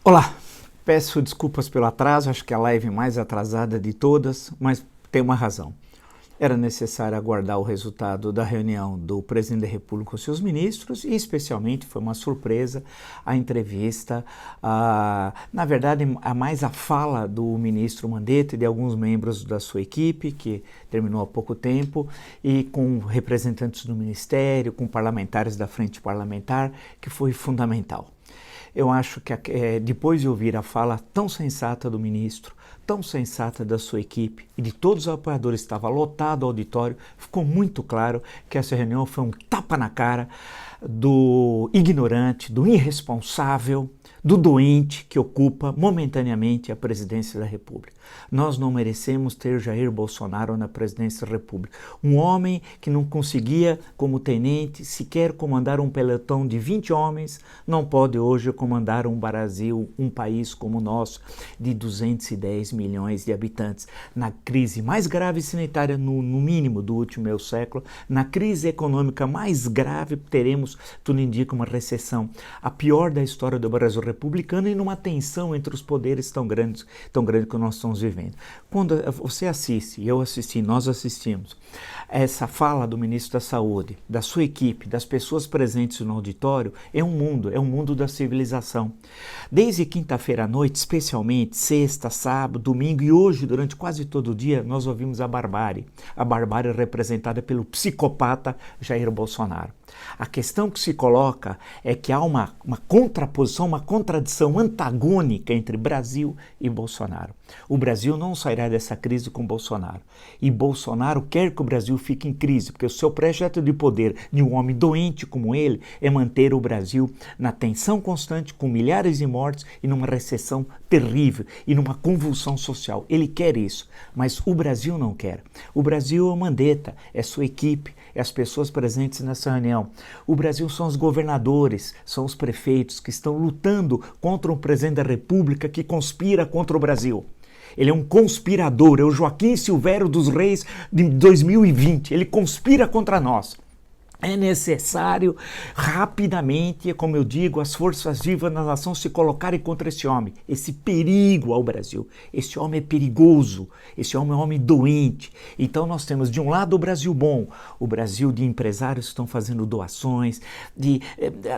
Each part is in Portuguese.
Olá, peço desculpas pelo atraso, acho que a live mais atrasada de todas, mas tem uma razão. Era necessário aguardar o resultado da reunião do presidente da República com seus ministros e, especialmente, foi uma surpresa a entrevista, na verdade, a fala do ministro Mandetta e de alguns membros da sua equipe, que terminou há pouco tempo, e com representantes do Ministério, com parlamentares da Frente Parlamentar, que foi fundamental. Eu acho que depois de ouvir a fala tão sensata do ministro, tão sensata da sua equipe e de todos os apoiadores, estava lotado o auditório, ficou muito claro que essa reunião foi um tapa na cara do ignorante, do irresponsável, do doente que ocupa momentaneamente a presidência da República. Nós não merecemos ter Jair Bolsonaro na presidência da República. Um homem que não conseguia, como tenente, sequer comandar um pelotão de 20 homens, não pode hoje comandar um Brasil, um país como o nosso, de 210 milhões de habitantes. Na crise mais grave sanitária, no mínimo, do último meio século, na crise econômica mais grave, teremos, tudo indica, uma recessão, a pior da história do Brasil republicano, e numa tensão entre os poderes tão grande que nós estamos vivendo. Quando você assiste, eu assisti, nós assistimos, essa fala do ministro da Saúde, da sua equipe, das pessoas presentes no auditório, é um mundo da civilização. Desde quinta-feira à noite, especialmente, sexta, sábado, domingo e hoje, durante quase todo o dia, nós ouvimos a barbárie representada pelo psicopata Jair Bolsonaro. A questão que se coloca é que há uma contraposição, uma contradição antagônica entre Brasil e Bolsonaro. O Brasil não sairá dessa crise com Bolsonaro. E Bolsonaro quer que o Brasil fique em crise, porque o seu projeto de poder de um homem doente como ele é manter o Brasil na tensão constante, com milhares de mortes e numa recessão terrível e numa convulsão social. Ele quer isso, mas o Brasil não quer. O Brasil é o Mandetta, é sua equipe, é as pessoas presentes nessa reunião. O Brasil são os governadores, são os prefeitos que estão lutando contra um presidente da República que conspira contra o Brasil. Ele é um conspirador, é o Joaquim Silvério dos Reis de 2020. Ele conspira contra nós. É necessário rapidamente, como eu digo, as forças vivas da nação se colocarem contra esse homem, esse perigo ao Brasil. Esse homem é perigoso, esse homem é um homem doente. Então nós temos de um lado o Brasil bom, o Brasil de empresários que estão fazendo doações,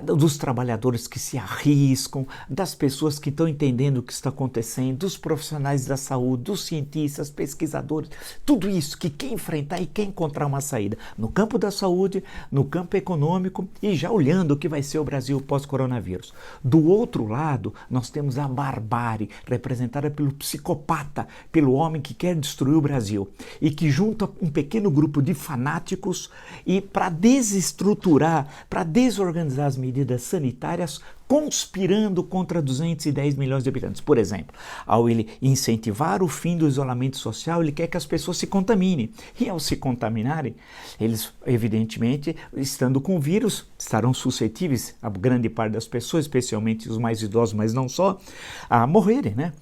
dos trabalhadores que se arriscam, das pessoas que estão entendendo o que está acontecendo, dos profissionais da saúde, dos cientistas, pesquisadores, tudo isso que quer enfrentar e quer encontrar uma saída no campo da saúde, no campo econômico e já olhando o que vai ser o Brasil pós-coronavírus. Do outro lado, nós temos a barbárie representada pelo psicopata, pelo homem que quer destruir o Brasil e que junta um pequeno grupo de fanáticos e para desestruturar, para desorganizar as medidas sanitárias, conspirando contra 210 milhões de habitantes. Por exemplo, ao ele incentivar o fim do isolamento social, ele quer que as pessoas se contaminem. E ao se contaminarem, eles, evidentemente, estando com o vírus, estarão suscetíveis, a grande parte das pessoas, especialmente os mais idosos, mas não só, a morrerem, né?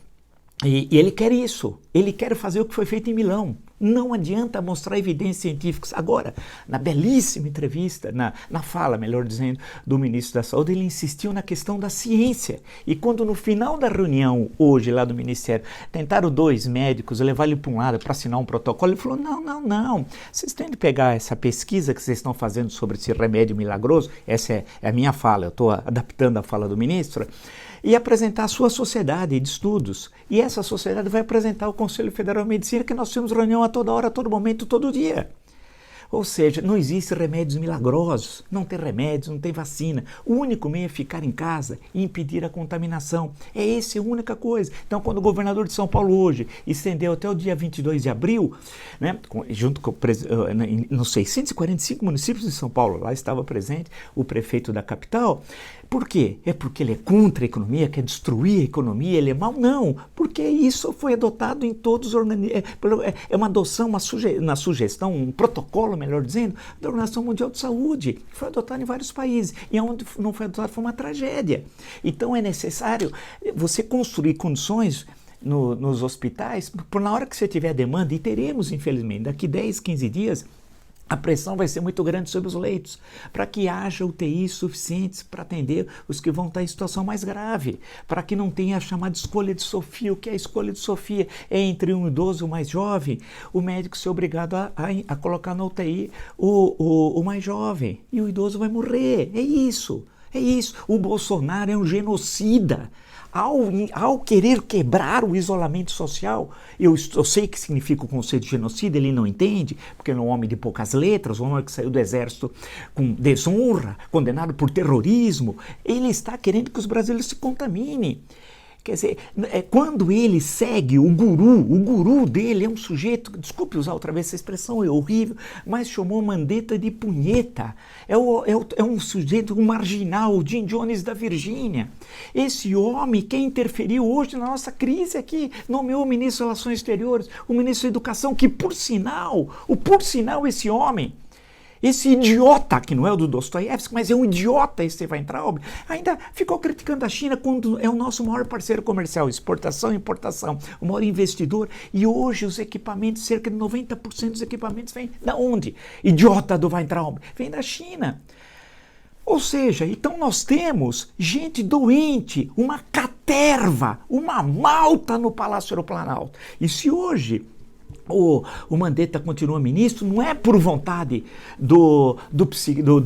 E ele quer isso, ele quer fazer o que foi feito em Milão. Não adianta mostrar evidências científicas. Agora, na belíssima entrevista, na fala, melhor dizendo, do ministro da Saúde, ele insistiu na questão da ciência. E quando no final da reunião, hoje, lá do Ministério, tentaram 2 médicos levar ele para um lado para assinar um protocolo, ele falou, não, vocês têm de pegar essa pesquisa que vocês estão fazendo sobre esse remédio milagroso, essa é a minha fala, eu estou adaptando a fala do ministro, e apresentar a sua sociedade de estudos. E essa sociedade vai apresentar ao Conselho Federal de Medicina, que nós temos reunião a toda hora, a todo momento, todo dia. Ou seja, não existem remédios milagrosos, não tem remédios, não tem vacina. O único meio é ficar em casa e impedir a contaminação. Essa a única coisa. Então, quando o governador de São Paulo hoje estendeu até o dia 22 de abril, né, junto com nos 645 municípios de São Paulo, lá estava presente o prefeito da capital. Por quê? É porque ele é contra a economia, quer destruir a economia, ele é mau? Não, porque isso foi adotado em todos os organismos. É uma adoção, uma sugestão, um protocolo, melhor dizendo, da Organização Mundial de Saúde, que foi adotado em vários países. E onde não foi adotado foi uma tragédia. Então é necessário você construir condições nos hospitais, por na hora que você tiver demanda, e teremos, infelizmente, daqui 10, 15 dias, A pressão vai ser muito grande sobre os leitos, para que haja UTIs suficientes para atender os que vão estar em situação mais grave, para que não tenha a chamada escolha de Sofia. O que é a escolha de Sofia? É entre um idoso e o mais jovem, o médico ser obrigado a colocar na UTI o mais jovem, e o idoso vai morrer. É isso. É isso. O Bolsonaro é um genocida. Ao querer quebrar o isolamento social, eu sei que significa o conceito de genocídio, ele não entende, porque ele é um homem de poucas letras, um homem que saiu do exército com desonra, condenado por terrorismo. Ele está querendo que os brasileiros se contaminem. Quer dizer, quando ele segue o guru dele é um sujeito, desculpe usar outra vez essa expressão, é horrível, mas chamou Mandetta de punheta. É um sujeito, um marginal, o Jim Jones da Virgínia. Esse homem quer interferir hoje na nossa crise aqui, nomeou o ministro das Relações Exteriores, o ministro da Educação, que por sinal esse homem, esse idiota, que não é o do Dostoiévski, mas é um idiota esse Weintraub, ainda ficou criticando a China quando é o nosso maior parceiro comercial, exportação e importação, o maior investidor, e hoje os equipamentos, cerca de 90% dos equipamentos vêm da onde? Idiota do Weintraub, vem da China. Ou seja, então nós temos gente doente, uma caterva, uma malta no Palácio do Planalto. E se hoje o Mandetta continua ministro, não é por vontade do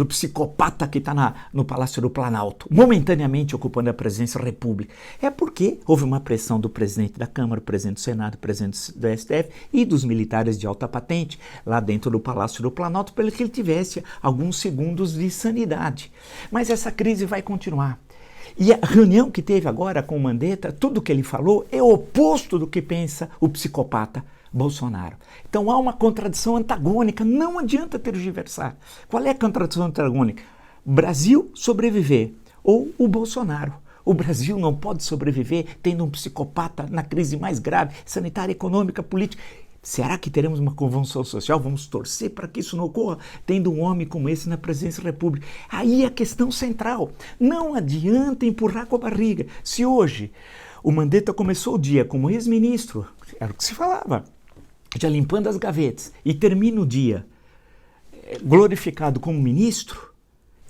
psicopata que está no Palácio do Planalto, momentaneamente ocupando a presidência da República. É porque houve uma pressão do presidente da Câmara, do presidente do Senado, do presidente do STF e dos militares de alta patente lá dentro do Palácio do Planalto, para que ele tivesse alguns segundos de sanidade. Mas essa crise vai continuar. E a reunião que teve agora com o Mandetta, tudo que ele falou é o oposto do que pensa o psicopata Bolsonaro. Então há uma contradição antagônica, não adianta tergiversar. Qual é a contradição antagônica? Brasil sobreviver ou o Bolsonaro. O Brasil não pode sobreviver tendo um psicopata na crise mais grave, sanitária, econômica, política. Será que teremos uma convulsão social? Vamos torcer para que isso não ocorra, tendo um homem como esse na presidência da República. Aí é a questão central. Não adianta empurrar com a barriga. Se hoje o Mandetta começou o dia como ex-ministro, era o que se falava, já limpando as gavetas, e termina o dia glorificado como ministro,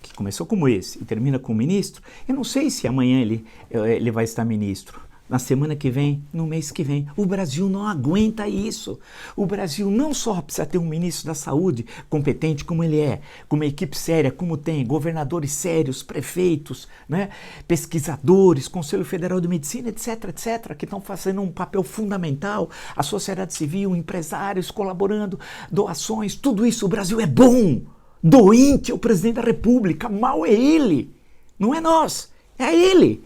que começou como esse e termina como ministro, eu não sei se amanhã ele vai estar ministro, na semana que vem, no mês que vem. O Brasil não aguenta isso. O Brasil não só precisa ter um ministro da saúde competente como ele é, com uma equipe séria como tem, governadores sérios, prefeitos, né, pesquisadores, Conselho Federal de Medicina, etc, que estão fazendo um papel fundamental, a sociedade civil, empresários colaborando, doações, tudo isso. O Brasil é bom. Doente é o presidente da República, mal é ele, não é nós, é ele.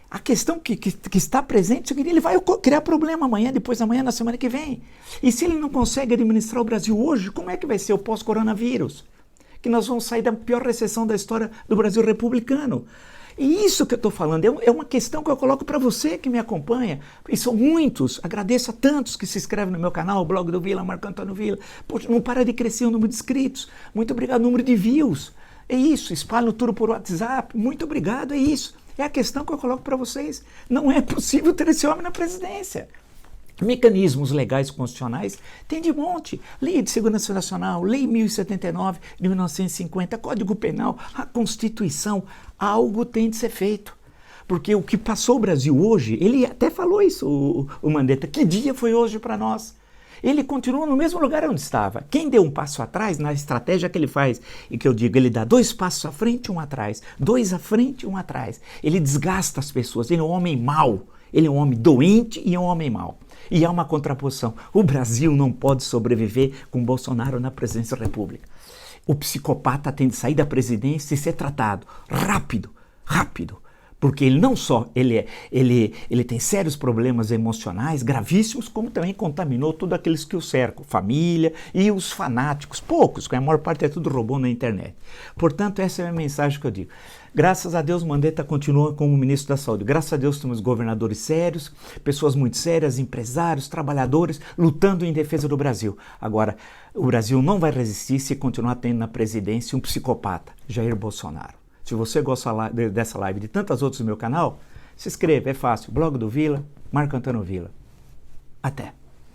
A questão que está presente é que ele vai criar problema amanhã, depois da manhã, na semana que vem. E se ele não consegue administrar o Brasil hoje, como é que vai ser o pós-coronavírus? Que nós vamos sair da pior recessão da história do Brasil republicano. E isso que eu estou falando é uma questão que eu coloco para você que me acompanha. E são muitos, agradeço a tantos que se inscrevem no meu canal, o blog do Vila, Marco Antônio Vila. Poxa, não para de crescer o número de inscritos. Muito obrigado, número de views. É isso, espalham tudo por WhatsApp. Muito obrigado, é isso. É a questão que eu coloco para vocês. Não é possível ter esse homem na presidência. Mecanismos legais constitucionais tem de monte. Lei de Segurança Nacional, Lei 1079 de 1950, Código Penal, a Constituição. Algo tem de ser feito. Porque o que passou o Brasil hoje, ele até falou isso, o Mandetta, que dia foi hoje para nós? Ele continua no mesmo lugar onde estava. Quem deu um passo atrás, na estratégia que ele faz, e que eu digo, ele dá 2 passos à frente e 1 atrás, 2 à frente e 1 atrás. Ele desgasta as pessoas, ele é um homem mau, ele é um homem doente e é um homem mau. E há uma contraposição. O Brasil não pode sobreviver com Bolsonaro na presidência da República. O psicopata tem de sair da presidência e ser tratado rápido. Porque ele não só ele tem sérios problemas emocionais gravíssimos, como também contaminou todos aqueles que o cercam, família e os fanáticos, poucos, porque a maior parte é tudo robô na internet. Portanto, essa é a mensagem que eu digo. Graças a Deus, Mandetta continua como ministro da Saúde. Graças a Deus, temos governadores sérios, pessoas muito sérias, empresários, trabalhadores, lutando em defesa do Brasil. Agora, o Brasil não vai resistir se continuar tendo na presidência um psicopata, Jair Bolsonaro. Se você gosta dessa live e de tantas outras no meu canal, se inscreva, é fácil. Blog do Vila, Marco Antônio Vila. Até!